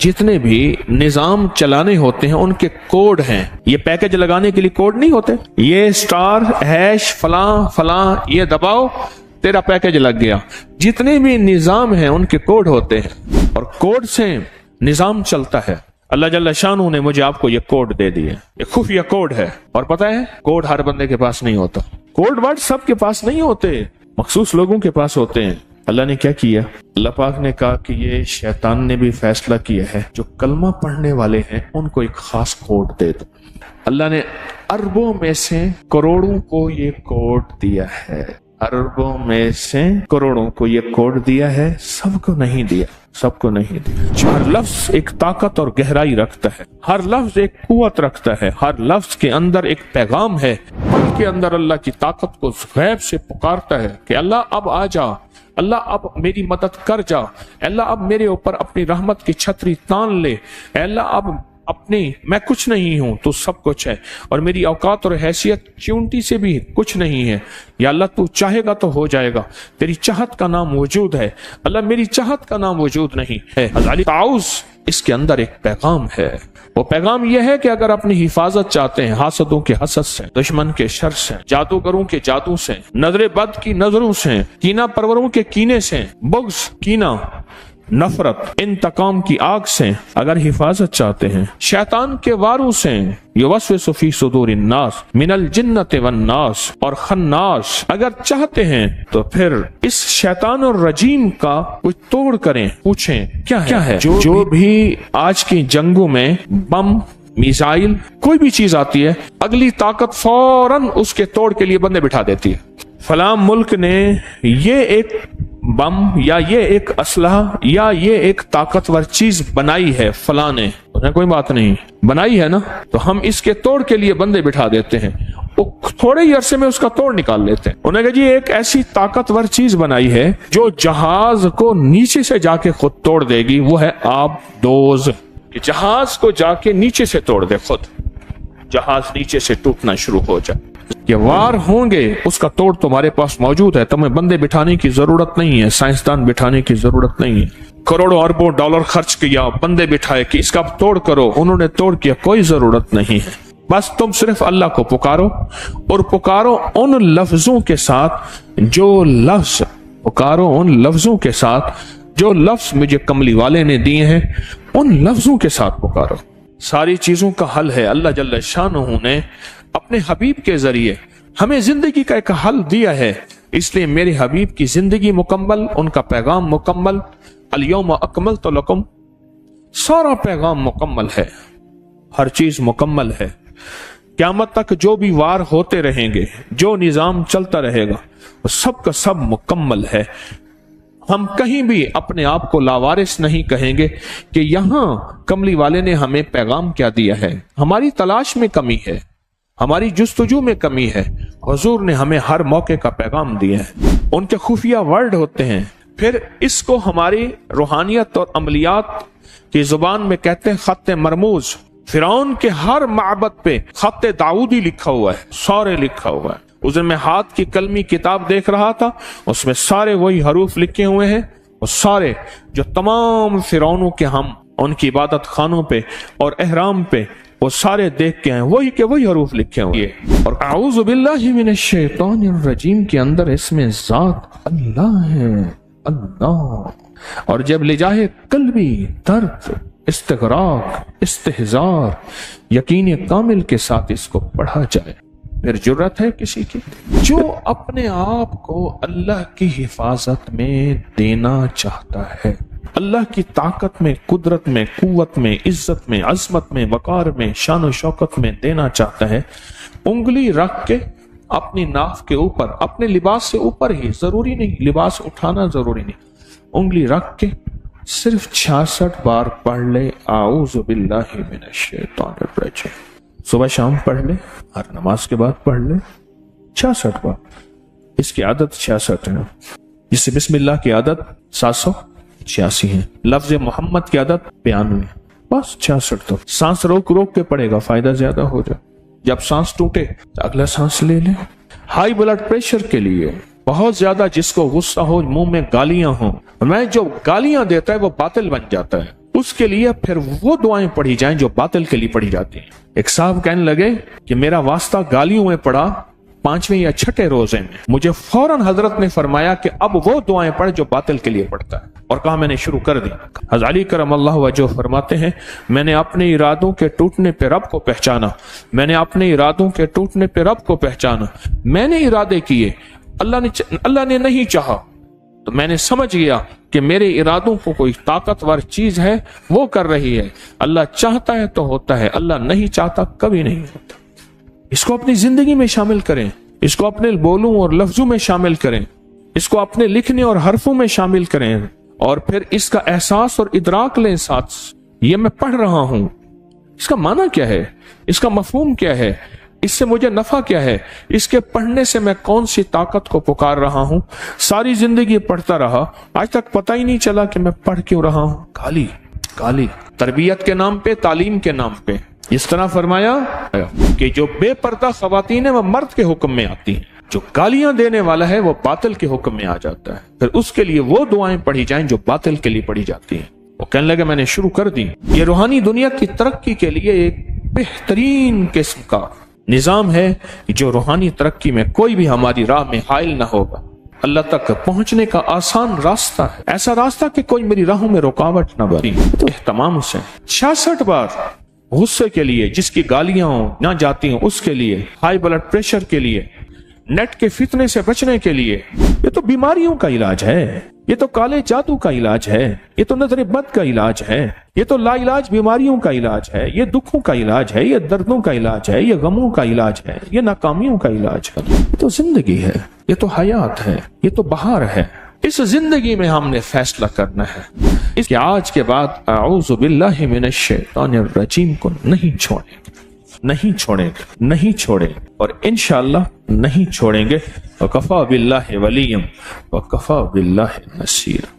जितने भी निजाम चलाने होते हैं उनके कोड हैं। ये पैकेज लगाने के लिए कोड नहीं होते, ये स्टार हैश फलां फलां ये दबाओ तेरा पैकेज लग गया। जितने भी निजाम हैं उनके कोड होते हैं और कोड से निजाम चलता है। अल्लाह जल्ल शानू ने मुझे आपको ये कोड दे दिए, ये खुफिया कोड है। और पता है कोड हर बंदे के पास नहीं होता, कोड वर्ड सबके पास नहीं होते, मखसूस लोगों के पास होते हैं। अल्लाह ने क्या किया, अल्लाह पाक ने कहा कि ये शैतान ने भी फैसला किया है जो कलमा पढ़ने वाले हैं उनको एक खास कोड दे दो। अल्लाह ने अरबों में से करोड़ों को ये कोड दिया है, अरबों में से करोड़ों को ये कोड दिया है, सबको नहीं दिया, सबको नहीं दिया। हर लफ्ज एक ताकत और गहराई रखता है, हर लफ्ज एक कुव्वत रखता है, हर लफ्ज के अंदर एक पैगाम है। पल के अंदर अल्लाह की ताकत को गैब से पुकारता है कि अल्लाह अब आ जा, अल्लाह अब मेरी मदद कर जा, अल्लाह अब मेरे ऊपर अपनी रहमत की छतरी तान ले, अल्लाह अब अपनी मैं कुछ नहीं हूं तू सब कुछ है और मेरी औकात और हैसियत च्यूंटी से भी कुछ नहीं है। या अल्लाह तू चाहेगा तो हो जाएगा, तेरी चाहत का नाम वजूद है, अल्लाह मेरी चाहत का नाम वजूद नहीं है। ताउज़ इसके अंदर एक पैगाम है, वो पैगाम यह है कि अगर अपनी हिफाजत चाहते हैं हासदों के हसद से, दुश्मन के शर से, जादूगरों के जादू से, नजर बद की नजरों से, कीना परवरों के कीने से, बुग़्ज़ कीना नफरत इंतकाम की आग से अगर हिफाजत चाहते हैं, शैतान के वारों से युवस्विसु फी सुदूरिन नास मिनल जिन्नति वन नास और खन्नास अगर चाहते हैं तो फिर इस शैतान और रजीम का कुछ तोड़ करें, पूछें क्या है? जो भी आज की जंगों में बम मिसाइल कोई भी चीज आती है, अगली ताकत फौरन उसके तोड़ के लिए बंदे बिठा देती है। फलां मुल्क ने ये एक बम या ये एक असलहा या ये एक ताकतवर चीज बनाई है, फलां ने, कोई बात नहीं बनाई है ना, तो हम इसके तोड़ के लिए बंदे बिठा देते हैं, वो थोड़े ही अरसे में उसका तोड़ निकाल लेते हैं। उन्होंने कहा जी एक ऐसी ताकतवर चीज बनाई है जो जहाज को नीचे से जाके खुद तोड़ देगी, वो है आबदोज। जहाज को जाके नीचे से तोड़ दे, खुद जहाज नीचे से टूटना शुरू हो जाए। ये वार होंगे, उसका तोड़ तुम्हारे पास मौजूद है, तुम्हें बंदे बिठाने की जरूरत नहीं है, साइंसदान बिठाने की जरूरत नहीं है। करोड़ों अरबों डॉलर खर्च किया, बंदे बिठाए कि इसका तोड़ करो, उन्होंने तोड़ किया, कोई जरूरत नहीं है। बस तुम सिर्फ अल्लाह को पुकारो और पुकारो उन लफ्जों के साथ जो लफ्ज, पुकारो उन लफ्जों के साथ जो लफ्ज मुझे कमली वाले ने दिए हैं, उन लफ्जों के साथ पुकारो। सारी चीजों का हल है। अल्लाह जल्ल शानहू ने अपने हबीब के जरिए हमें जिंदगी का एक हल दिया है, इसलिए मेरे हबीब की जिंदगी मुकम्मल, उनका पैगाम मुकम्मल, अल-यौम अकमलतु लकुम, सारा पैगाम मुकम्मल है, हर चीज मुकम्मल है। क़यामत तक जो भी वार होते रहेंगे, जो निजाम चलता रहेगा, वो सब का सब मुकम्मल है। हम कहीं भी अपने आप को लावारिस नहीं कहेंगे कि यहां कमली वाले ने हमें पैगाम क्या दिया है। हमारी तलाश में कमी है, हमारी जुस्तजू में कमी है, हुजूर ने हमें हर मौके का पैगाम दिया है। उनके खुफिया वर्ड होते हैं, फिर इसको हमारी रूहानियत और अमलियात की जुबान में कहते हैं खत्ते मरमूज। फिरौन के हर माबद पे खत्ते दाऊदी लिखा हुआ है, सारे लिखा हुआ है। उस दिन मैं हाथ की कलमी किताब देख रहा था, उसमें सारे वही हरूफ लिखे हुए हैं, और सारे जो तमाम फिरौनों के हम उनकी इबादत खानों पे और एहराम पे वो सारे देख के हैं, वही के वही हरूफ लिखे हुए हैं। और आऊज़ु बिल्लाहि मिनश शैतानिर रजीम के अंदर इसमें जात अल्लाह है, अल्लाह। और जब ले जाए कल्बी दर्द, इस्तिग़राक, इस्तिहज़ार, यकीन कामिल के साथ इसको पढ़ा जाए, फिर जुर्रत है किसी की जो अपने आप को अल्लाह की हिफाजत में देना चाहता है, अल्लाह की ताकत में, कुदरत में, कुव्वत में, इज्जत में, अजमत में, वकार में, शान और शौकत में देना चाहता है, उंगली रख के अपनी नाफ के ऊपर, अपने लिबास से ऊपर ही, जरूरी नहीं लिबास उठाना जरूरी नहीं, उंगली रख के सिर्फ 66 बार पढ़ ले आऊज़ु बिल्लाहि मिनश शैतानिर रजीम। सुबह शाम पढ़ ले, हर नमाज के बाद पढ़ ले 66 बार। इसकी आदत 66 है, जिससे बिस्मिल्लाह की आदत 786 है, लफ्ज मोहम्मद की आदत 92, बस 66। तो सांस रोक रोक के पड़ेगा, फायदा ज्यादा हो जाए। जब सांस टूटे तो अगला सांस ले ले। हाई ब्लड प्रेशर के लिए बहुत ज्यादा जिसको गुस्सा हो, मुंह में गालियां हो, मैं जो गालियां देता है वो बातिल बन जाता है, उसके लिए फिर वो दुआएं पढ़ी जाएं जो बातिल के लिए पढ़ी जाती हैं। एक साहब कहने लगे कि मेरा वास्ता गालियों में पड़ा 5वें या 6ठे रोजे में। मुझे फौरन हजरत ने फरमाया कि अब वो दुआएं पढ़ जो बातिल के लिए पढ़ता है, और कहा मैंने शुरू कर दी। हज़रत अली करमल्लाहु वजहहु फरमाते हैं, मैंने अपने इरादों के टूटने पे रब को पहचाना, मैंने अपने इरादों के टूटने पे रब को पहचाना। मैंने इरादे किए, अल्लाह ने नहीं चाहा, तो मैंने समझ गया कि मेरे इरादों को कोई ताकतवर चीज है वो कर रही है। अल्लाह चाहता है तो होता है, अल्लाह नहीं चाहता कभी नहीं होता। इसको अपनी जिंदगी में शामिल करें, इसको अपने बोलों और लफ्जों में शामिल करें, इसको अपने लिखने और हरफों में शामिल करें, और फिर इसका एहसास और इदराक लें साथ। ये मैं पढ़ रहा हूं, इसका माना क्या है, इसका मफहूम क्या है, इससे मुझे नफा क्या है, इसके पढ़ने से मैं कौन सी ताकत को पुकार रहा हूं। सारी जिंदगी पढ़ता रहा, आज तक पता ही नहीं चला कि मैं पढ़ क्यों रहा हूं। गाली गाली तरबियत के नाम पे, तालीम के नाम पे। इस तरह फरमाया कि जो बेपर्दा खवातीन है वह मर्द के हुक्म में आती हैं, जो गालियां देने वाला है वो बातिल के हुक्म में आ जाता है। फिर उसके लिए वो दुआएं पढ़ी जाएं जो बातिल के लिए पढ़ी जाती हैं। वो कहने लगे मैंने शुरू कर दी। ये रूहानी दुनिया की तरक्की के लिए एक बेहतरीन किस्म का निजाम है जो रूहानी तरक्की में कोई भी हमारी राह में हाइल ना होगा। अल्लाह तक पहुंचने का आसान रास्ता है, ऐसा रास्ता कि कोई मेरी राहों में रुकावट ना बनी। तो एहतमाम से 66 बार गुस्से के लिए, जिसकी गालियां ना जाती हों उसके लिए, हाई ब्लड प्रेशर के लिए, नेट के फितने से बचने के लिए। ये तो बीमारियों का इलाज है, ये तो काले जादू का इलाज है, ये तो नजर बद का इलाज है, ये तो लाइलाज बीमारियों का इलाज है, ये दुखों का इलाज है, ये दर्दों का इलाज है, ये गमों का इलाज है, ये नाकामियों का इलाज है। ये तो जिंदगी है, ये तो हयात है, ये तो बहार है। इस जिंदगी में हमने फैसला करना है इसके आज के बाद अऊज़ु बिल्लाहि मिनश शैतानिर रजीम को नहीं छोड़ेंगे, नहीं छोड़ेंगे, नहीं छोड़ेंगे, और इंशाअल्लाह नहीं छोड़ेंगे। वकफ़ा बिल्लाहि वलिय्यम वकफ़ा बिल्लाहि नसीरा।